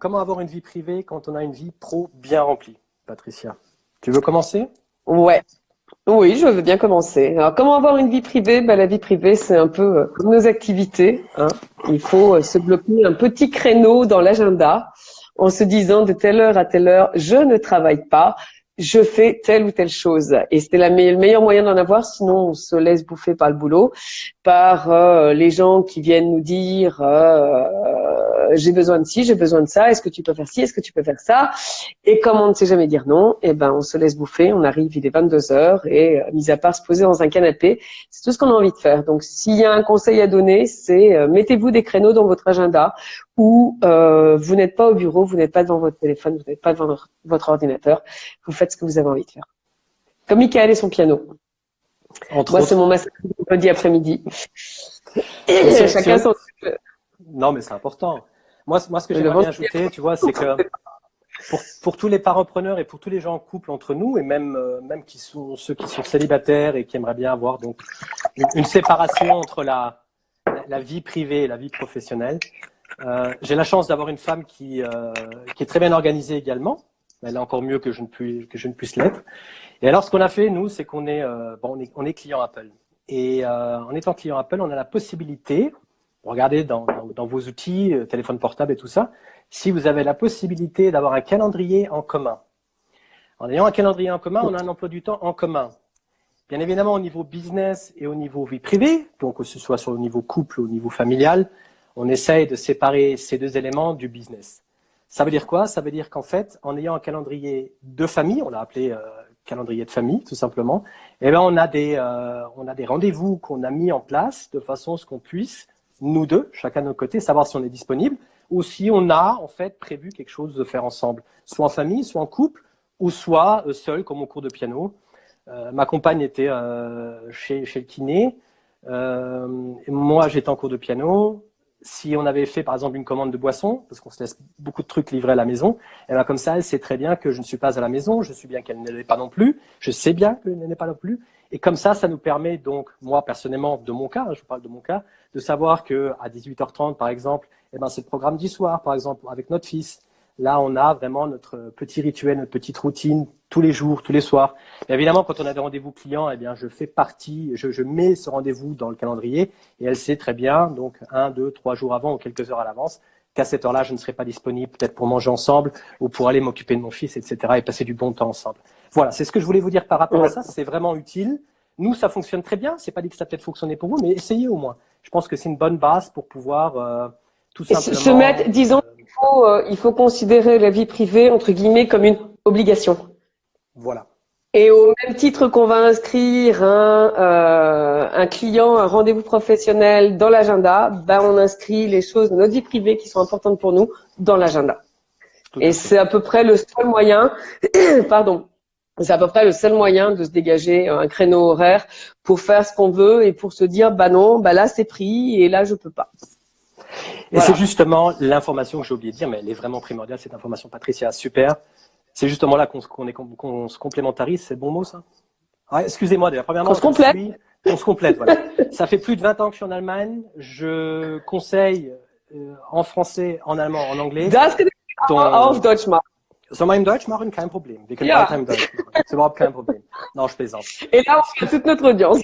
Comment avoir une vie privée quand on a une vie pro bien remplie? Patricia, tu veux commencer? Ouais. Oui, je veux bien commencer. Alors, comment avoir une vie privée? La vie privée, c'est un peu comme nos activités, hein. Il faut se bloquer un petit créneau dans l'agenda en se disant de telle heure à telle heure, je ne travaille pas, je fais telle ou telle chose. Et c'était le meilleur moyen d'en avoir, sinon on se laisse bouffer par le boulot, par les gens qui viennent nous dire j'ai besoin de ci, j'ai besoin de ça, est-ce que tu peux faire ci, est-ce que tu peux faire ça? Et comme on ne sait jamais dire non, on se laisse bouffer, on arrive, il est 22 heures et mis à part se poser dans un canapé, c'est tout ce qu'on a envie de faire. Donc s'il y a un conseil à donner, c'est mettez-vous des créneaux dans votre agenda où vous n'êtes pas au bureau, vous n'êtes pas devant votre téléphone, vous n'êtes pas devant votre ordinateur, vous faites ce que vous avez envie de faire. Comme Michael et son piano. Moi, c'est mon massage vendredi après-midi. Chacun son truc. Non, mais c'est important. Moi, ce que j'aimerais bien ajouter, tu vois, c'est que pour tous les parents-preneurs et pour tous les gens en couple entre nous, et même ceux qui sont célibataires et qui aimeraient bien avoir donc une séparation entre la vie privée et la vie professionnelle, j'ai la chance d'avoir une femme qui est très bien organisée également. Elle est encore mieux que je ne puisse l'être. Et alors, ce qu'on a fait, nous, c'est qu'on est, on est client Apple. Et en étant client Apple, on a la possibilité, regardez dans vos outils, téléphone portable et tout ça, si vous avez la possibilité d'avoir un calendrier en commun. En ayant un calendrier en commun, on a un emploi du temps en commun. Bien évidemment, au niveau business et au niveau vie privée, donc que ce soit sur le niveau couple ou au niveau familial, on essaye de séparer ces deux éléments du business. Ça veut dire quoi? Ça veut dire qu'en fait, en ayant un calendrier de famille, on l'a appelé calendrier de famille, tout simplement, eh ben on a des rendez-vous qu'on a mis en place de façon à ce qu'on puisse, nous deux, chacun de notre côté, savoir si on est disponible ou si on a en fait prévu quelque chose de faire ensemble, soit en famille, soit en couple, ou soit seul, comme au cours de piano. Ma compagne était chez le kiné, et moi j'étais en cours de piano. Si on avait fait par exemple une commande de boisson, parce qu'on se laisse beaucoup de trucs livrer à la maison, et bien comme ça, elle sait très bien que je ne suis pas à la maison, je sais bien qu'elle ne l'est pas non plus, je sais bien qu'elle n'est pas non plus, et comme ça nous permet donc, moi personnellement, de mon cas, je vous parle de mon cas, de savoir que à 18h30 par exemple, eh ben c'est le programme du soir, par exemple, avec notre fils. Là, on a vraiment notre petit rituel, notre petite routine tous les jours, tous les soirs. Et évidemment, quand on a des rendez-vous clients, eh bien, je fais partie, je mets ce rendez-vous dans le calendrier et elle sait très bien, donc 1, 2, 3 jours avant ou quelques heures à l'avance, qu'à cette heure-là, je ne serai pas disponible, peut-être pour manger ensemble ou pour aller m'occuper de mon fils, etc. et passer du bon temps ensemble. Voilà, c'est ce que je voulais vous dire par rapport à ça. C'est vraiment utile. Nous, ça fonctionne très bien. C'est pas dit que ça peut-être fonctionner pour vous, mais essayez au moins. Je pense que c'est une bonne base pour pouvoir tout simplement se mettre, disons, il faut considérer la vie privée, entre guillemets, comme une obligation. Voilà. Et au même titre qu'on va inscrire un client, un rendez-vous professionnel dans l'agenda, on inscrit les choses de notre vie privée qui sont importantes pour nous dans l'agenda. Et c'est à peu près le seul moyen, pardon, c'est à peu près le seul moyen de se dégager un créneau horaire pour faire ce qu'on veut et pour se dire, non, là c'est pris et là je peux pas. Et voilà. C'est justement l'information que j'ai oublié de dire, mais elle est vraiment primordiale, cette information, Patricia, super. C'est justement là qu'on se complémentarise, c'est le bon mot ça? Ah, excusez-moi d'ailleurs, premièrement, on se complète, voilà. Ça fait plus de 20 ans que je suis en Allemagne, je conseille en français, en allemand, en anglais. Das kann ich auch auf Deutsch machen. Sollen wir im Deutsch machen? Kein Problem. Wir können weiter im Deutsch machen. C'est überhaupt kein Problem. Non, je plaisante. Et là, on fait toute notre audience.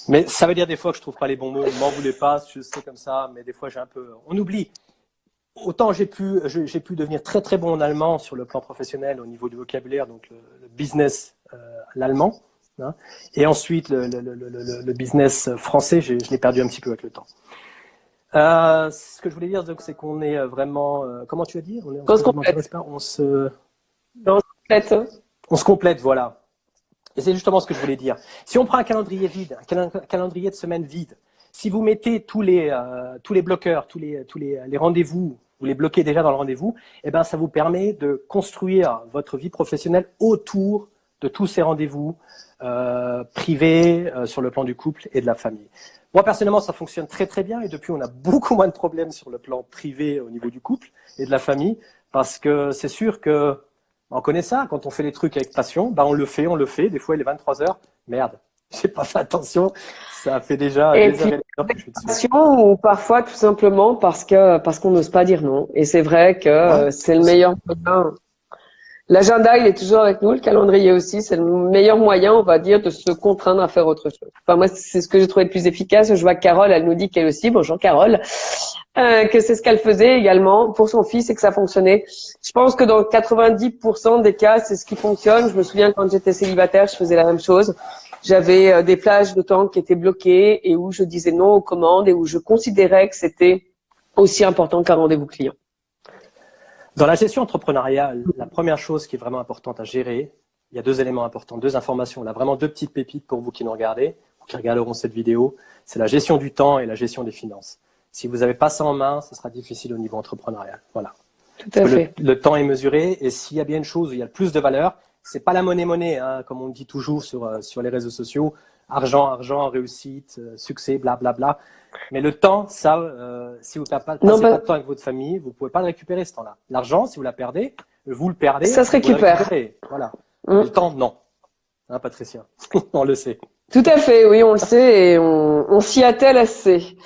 Mais ça veut dire des fois que je trouve pas les bons mots. M'en voulez pas, je sais comme ça, mais des fois j'ai un peu, on oublie. Autant j'ai pu devenir très très bon en allemand sur le plan professionnel au niveau du vocabulaire, donc le business, l'allemand, hein, et ensuite le business français, je l'ai perdu un petit peu avec le temps. Ce que je voulais dire, donc, c'est qu'on est vraiment, comment tu vas dire, on se complète. On se complète, voilà. Et c'est justement ce que je voulais dire. Si on prend un calendrier vide, un calendrier de semaine vide, si vous mettez tous les bloqueurs, tous les rendez-vous, vous les bloquez déjà dans le rendez-vous, eh ben ça vous permet de construire votre vie professionnelle autour de tous ces rendez-vous privés sur le plan du couple et de la famille. Moi personnellement, ça fonctionne très très bien et depuis on a beaucoup moins de problèmes sur le plan privé au niveau du couple et de la famille parce que c'est sûr que on connaît ça, quand on fait les trucs avec passion, on le fait, des fois il est 23h, merde, j'ai pas fait attention. Ça fait déjà Et des heures puis, et des heures que je suis dessus. ou parfois tout simplement parce qu'on n'ose pas dire non. Et c'est vrai que Ouais, c'est le meilleur moyen. L'agenda, il est toujours avec nous, le calendrier aussi. C'est le meilleur moyen, on va dire, de se contraindre à faire autre chose. Enfin, moi, c'est ce que j'ai trouvé le plus efficace. Je vois que Carole, elle nous dit qu'elle aussi, bonjour Carole, que c'est ce qu'elle faisait également pour son fils et que ça fonctionnait. Je pense que dans 90% des cas, c'est ce qui fonctionne. Je me souviens quand j'étais célibataire, je faisais la même chose. J'avais des plages de temps qui étaient bloquées et où je disais non aux commandes et où je considérais que c'était aussi important qu'un rendez-vous client. Dans la gestion entrepreneuriale, la première chose qui est vraiment importante à gérer, il y a 2 éléments importants, 2 informations. Là, vraiment 2 petites pépites pour vous qui nous regardez, ou qui regarderont cette vidéo. C'est la gestion du temps et la gestion des finances. Si vous n'avez pas ça en main, ce sera difficile au niveau entrepreneurial. Voilà. Tout à fait. Le temps est mesuré et s'il y a bien une chose où il y a le plus de valeur, c'est pas la monnaie, hein, comme on dit toujours sur les réseaux sociaux. Argent, réussite, succès, blablabla. Mais le temps, ça, si vous ne passez pas de temps avec votre famille, vous ne pouvez pas le récupérer ce temps-là. L'argent, si vous la perdez, vous le perdez. Ça se récupère. Voilà. Le temps, non. Hein, Patricia, on le sait. Tout à fait, oui, on le sait et on s'y attelle assez.